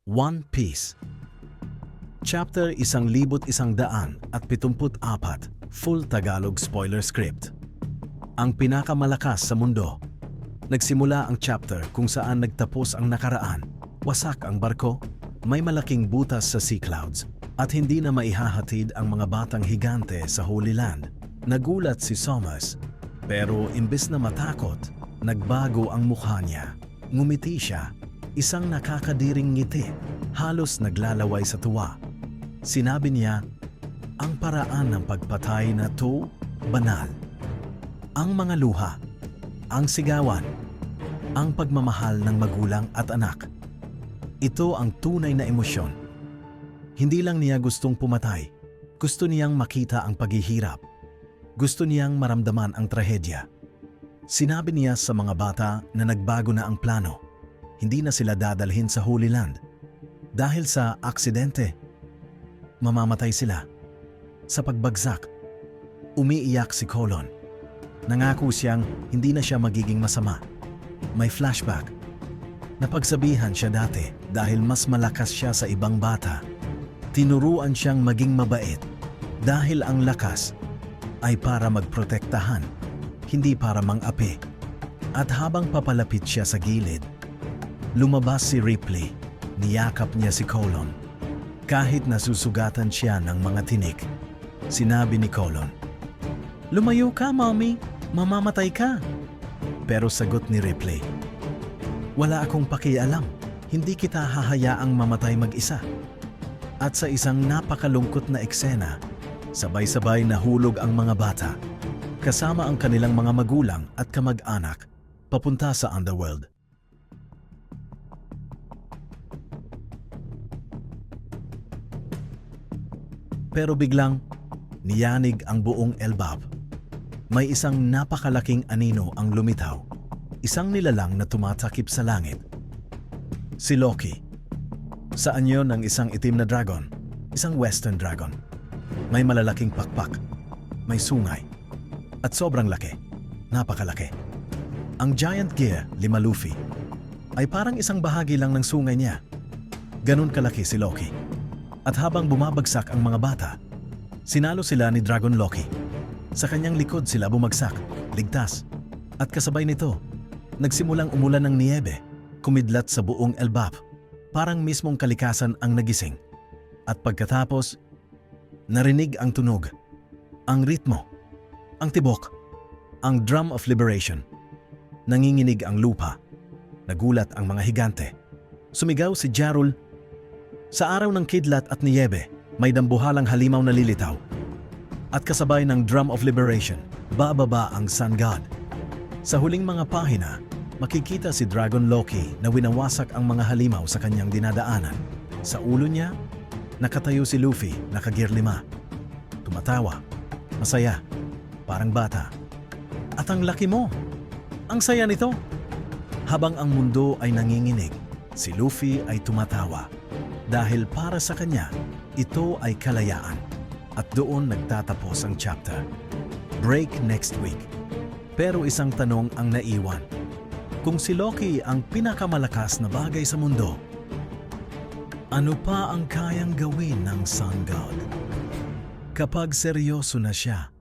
One Piece. Chapter 1174, full Tagalog spoiler script. Ang pinakamalakas sa mundo. Nagsimula ang chapter kung saan nagtapos ang nakaraan. Wasak ang barko, may malaking butas sa sea clouds, at hindi na maihahatid ang mga batang higante sa Holy Land. Nagulat si Somers, pero imbes na matakot, nagbago ang mukha niya. Ngumiti siya, isang nakakadiring ngiti, halos naglalaway sa tuwa. Sinabi niya, ang paraan ng pagpatay na to, banal. Ang mga luha, ang sigawan, ang pagmamahal ng magulang at anak. Ito ang tunay na emosyon. Hindi lang niya gustong pumatay, gusto niyang makita ang paghihirap. Gusto niyang maramdaman ang trahedya. Sinabi niya sa mga bata na nagbago na ang plano. Hindi na sila dadalhin sa Holy Land. Dahil sa aksidente, mamamatay sila. Sa pagbagsak, umiiyak si Colon. Nangako siyang hindi na siya magiging masama. May flashback. Napagsabihan siya dati dahil mas malakas siya sa ibang bata. Tinuruan siyang maging mabait dahil ang lakas ay para magprotektahan, hindi para mang-api. At habang papalapit siya sa gilid, lumabas si Ripley. Niyakap niya si Colon. Kahit nasusugatan siya ng mga tinik, sinabi ni Colon, "Lumayo ka, Mommy. Mamamatay ka." Pero sagot ni Ripley, "Wala akong pakialam. Hindi kita hahayaang mamatay mag-isa." At sa isang napakalungkot na eksena, sabay-sabay nahulog ang mga bata, kasama ang kanilang mga magulang at kamag-anak, papunta sa underworld. Pero biglang, niyanig ang buong Elbap. May isang napakalaking anino ang lumitaw, isang nilalang na tumatakip sa langit. Si Loki. Sa anyo ng isang itim na dragon, isang western dragon. May malalaking pakpak, may sungay, at sobrang laki, napakalaki. Ang giant gear, 5 Luffy, ay parang isang bahagi lang ng sungay niya. Ganun kalaki si Loki. At habang bumabagsak ang mga bata, sinalo sila ni Dragon Loki. Sa kanyang likod sila bumagsak, ligtas. At kasabay nito, nagsimulang umulan ng niyebe, kumidlat sa buong Elbap. Parang mismong kalikasan ang nagising. At pagkatapos, narinig ang tunog, ang ritmo, ang tibok, ang drum of liberation. Nanginginig ang lupa. Nagulat ang mga higante. Sumigaw si Jarul. Sa araw ng kidlat at niyebe, may dambuhalang halimaw na lilitaw. At kasabay ng drum of liberation, bababa ang Sun God. Sa huling mga pahina, makikita si Dragon Loki na winawasak ang mga halimaw sa kanyang dinadaanan. Sa ulo niya, nakatayo si Luffy, naka-gear 5. Tumatawa, masaya, parang bata. At ang laki mo! Ang saya nito! Habang ang mundo ay nanginginig, si Luffy ay tumatawa. Dahil para sa kanya, ito ay kalayaan. At doon nagtatapos ang chapter. Break next week. Pero isang tanong ang naiwan. Kung si Loki ang pinakamalakas na bagay sa mundo, ano pa ang kayang gawin ng Sun God? Kapag seryoso na siya,